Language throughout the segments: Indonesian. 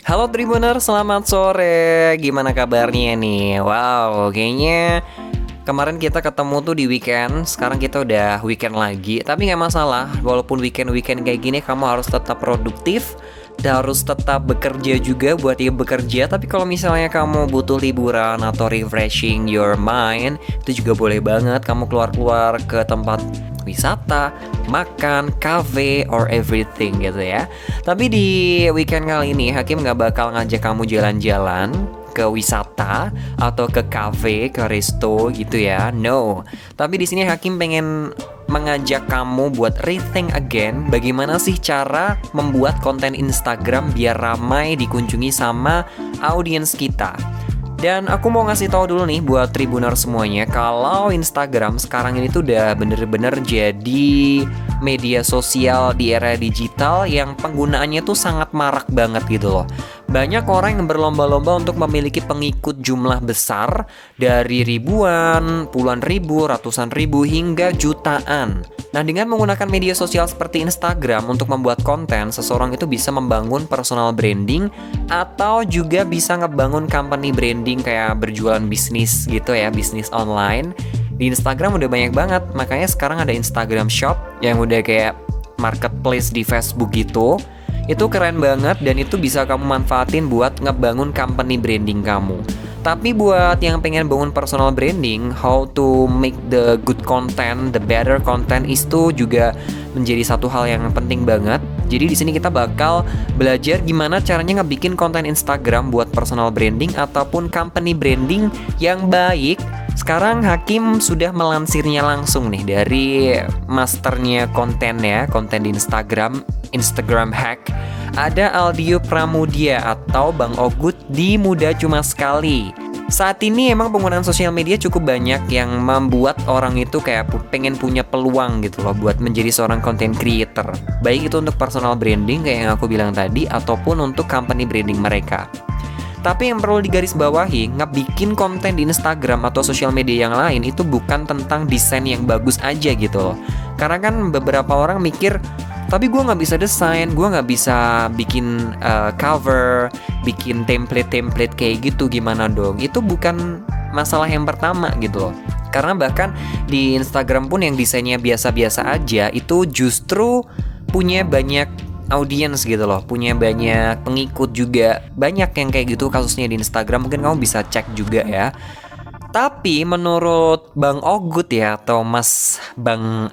Halo Tribuner, selamat sore. Gimana kabarnya nih? Wow, kayaknya kemarin kita ketemu tuh di weekend. Sekarang kita udah weekend lagi. Tapi nggak masalah, walaupun weekend-weekend kayak gini, kamu harus tetap produktif dan harus tetap bekerja juga buat dia bekerja. Tapi kalau misalnya kamu butuh liburan atau refreshing your mind, itu juga boleh banget kamu keluar-keluar ke tempat wisata, makan, cafe, or everything gitu ya. Tapi di weekend kali ini Hakim nggak bakal ngajak kamu jalan-jalan ke wisata atau ke cafe, ke resto gitu ya. No. Tapi di sini Hakim pengen mengajak kamu buat rethink again bagaimana sih cara membuat konten Instagram biar ramai dikunjungi sama audiens kita. Dan aku mau ngasih tahu dulu nih buat Tribuner semuanya, kalau Instagram sekarang ini tuh udah bener-bener jadi media sosial di era digital yang penggunaannya tuh sangat marak banget gitu loh. Banyak orang yang berlomba-lomba untuk memiliki pengikut jumlah besar, dari ribuan, puluhan ribu, ratusan ribu, hingga jutaan. Nah, dengan menggunakan media sosial seperti Instagram untuk membuat konten, seseorang itu bisa membangun personal branding atau juga bisa ngebangun company branding kayak berjualan bisnis gitu ya, bisnis online. Di Instagram udah banyak banget, makanya sekarang ada Instagram Shop yang udah kayak marketplace di Facebook gitu. Itu keren banget dan itu bisa kamu manfaatin buat ngebangun company branding kamu. Tapi buat yang pengen bangun personal branding, how to make the good content, the better content itu juga menjadi satu hal yang penting banget. Jadi di sini kita bakal belajar gimana caranya ngebikin konten Instagram buat personal branding ataupun company branding yang baik. Sekarang Hakim sudah melansirnya langsung nih dari masternya konten ya, konten di Instagram Hack. Ada Aldio Pramudia atau Bang Ogut di Muda Cuma Sekali. Saat ini emang penggunaan sosial media cukup banyak yang membuat orang itu kayak pengen punya peluang gitu loh buat menjadi seorang content creator. Baik itu untuk personal branding kayak yang aku bilang tadi ataupun untuk company branding mereka. Tapi yang perlu digarisbawahi, ngebikin konten di Instagram atau sosial media yang lain itu bukan tentang desain yang bagus aja gitu loh. Karena kan beberapa orang mikir, tapi gue nggak bisa desain, gue nggak bisa bikin cover, bikin template kayak gitu, gimana dong? Itu bukan masalah yang pertama gitu loh. Karena bahkan di Instagram pun yang desainnya biasa-biasa aja, itu justru punya banyak audiens gitu loh, punya banyak pengikut juga. Banyak yang kayak gitu kasusnya di Instagram, mungkin kamu bisa cek juga ya. Tapi menurut Bang Ogut ya, atau Mas Bang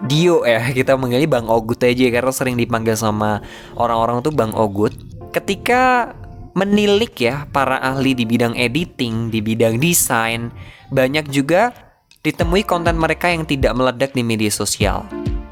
Dio ya, kita manggilnya Bang Ogut aja karena sering dipanggil sama orang-orang tuh Bang Ogut. Ketika menilik ya para ahli di bidang editing, di bidang desain, banyak juga ditemui konten mereka yang tidak meledak di media sosial.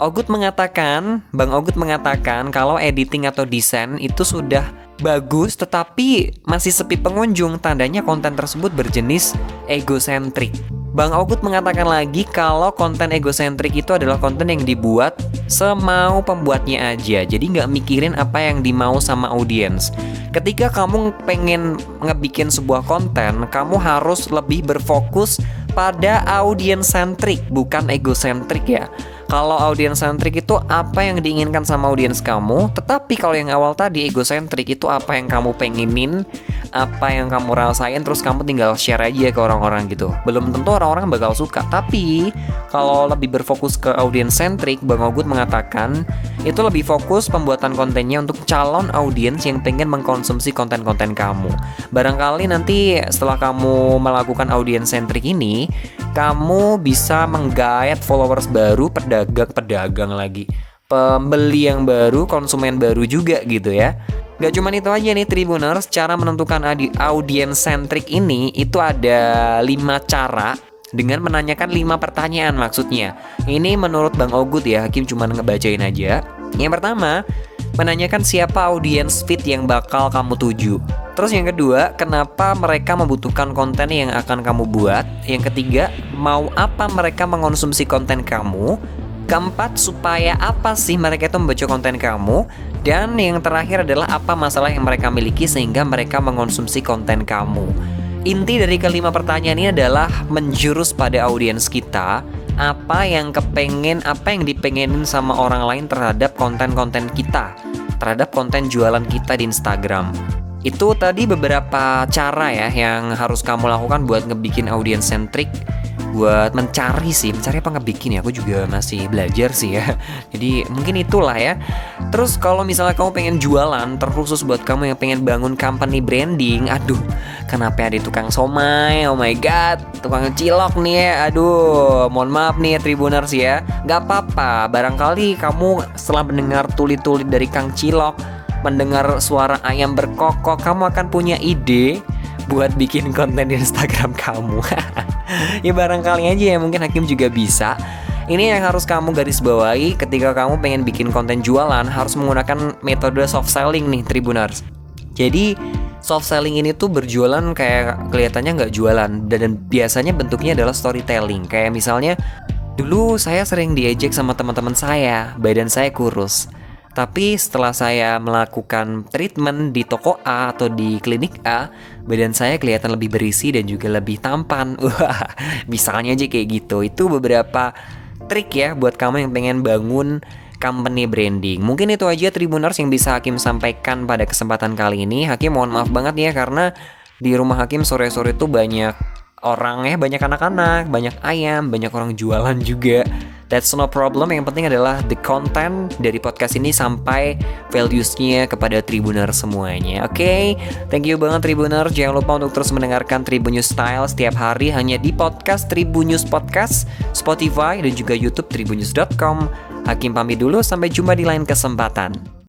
Bang Ogut mengatakan kalau editing atau desain itu sudah bagus tetapi masih sepi pengunjung, tandanya konten tersebut berjenis egosentrik. Bang Ogut mengatakan lagi kalau konten egosentrik itu adalah konten yang dibuat semau pembuatnya aja, jadi nggak mikirin apa yang dimau sama audiens. Ketika kamu pengen ngebikin sebuah konten, kamu harus lebih berfokus pada audiens sentrik, bukan egosentrik ya. Kalau audiens sentrik itu apa yang diinginkan sama audiens kamu, tetapi kalau yang awal tadi egosentrik itu apa yang kamu pengenin, apa yang kamu rasain, terus kamu tinggal share aja ke orang-orang gitu. Belum tentu orang-orang bakal suka, tapi kalau lebih berfokus ke audiens sentrik, Bang Ogut mengatakan itu lebih fokus pembuatan kontennya untuk calon audiens yang pengen mengkonsumsi konten-konten kamu. Barangkali nanti setelah kamu melakukan audiens sentrik ini, kamu bisa menggait followers baru, pedagang lagi, pembeli yang baru, konsumen baru juga gitu ya. Gak cuma itu aja nih Tribuners, cara menentukan audiens sentrik ini itu ada 5 cara dengan menanyakan 5 pertanyaan maksudnya. Ini menurut Bang Ogut ya, Hakim cuma ngebacain aja. Yang pertama, menanyakan siapa audiens fit yang bakal kamu tuju. Terus yang kedua, kenapa mereka membutuhkan konten yang akan kamu buat. Yang ketiga, mau apa mereka mengonsumsi konten kamu. Keempat, supaya apa sih mereka itu membaca konten kamu. Dan yang terakhir adalah apa masalah yang mereka miliki sehingga mereka mengonsumsi konten kamu. Inti dari kelima pertanyaan ini adalah menjurus pada audiens kita, apa yang dipengenin sama orang lain terhadap konten-konten kita, terhadap konten jualan kita di Instagram. Itu tadi beberapa cara ya yang harus kamu lakukan buat ngebikin audience centric, buat mencari apa ngebikin ya, aku juga masih belajar sih ya. Jadi mungkin itulah ya. Terus kalau misalnya kamu pengen jualan, terkhusus buat kamu yang pengen bangun company branding, aduh, kenapa ada tukang somai, oh my god, tukang cilok nih ya, aduh, mohon maaf nih ya Tribuners ya. Gak apa-apa, barangkali kamu setelah mendengar tulit-tulit dari Kang Cilok, mendengar suara ayam berkokok, kamu akan punya ide buat bikin konten di Instagram kamu. Ya barangkali aja ya, mungkin Hakim juga bisa. Ini yang harus kamu garis bawahi ketika kamu pengen bikin konten jualan, harus menggunakan metode soft selling nih Tribuners. Jadi soft selling ini tuh berjualan kayak kelihatannya nggak jualan, dan biasanya bentuknya adalah storytelling. Kayak misalnya, dulu saya sering diejek sama teman-teman saya, badan saya kurus. Tapi setelah saya melakukan treatment di toko A atau di klinik A, badan saya kelihatan lebih berisi dan juga lebih tampan. Wah, misalnya aja kayak gitu. Itu beberapa trik ya buat kamu yang pengen bangun company branding. Mungkin itu aja Tribuners yang bisa Hakim sampaikan pada kesempatan kali ini. Hakim mohon maaf banget ya, karena di rumah Hakim sore-sore tuh banyak orang ya, banyak anak-anak, banyak ayam, banyak orang jualan juga. That's no problem, yang penting adalah the content dari podcast ini sampai values-nya kepada Tribuner semuanya. Oke, thank you banget Tribuner. Jangan lupa untuk terus mendengarkan Tribun News Style setiap hari hanya di podcast Tribun News Podcast, Spotify, dan juga YouTube tribunnews.com. Hakim pamit dulu, sampai jumpa di lain kesempatan.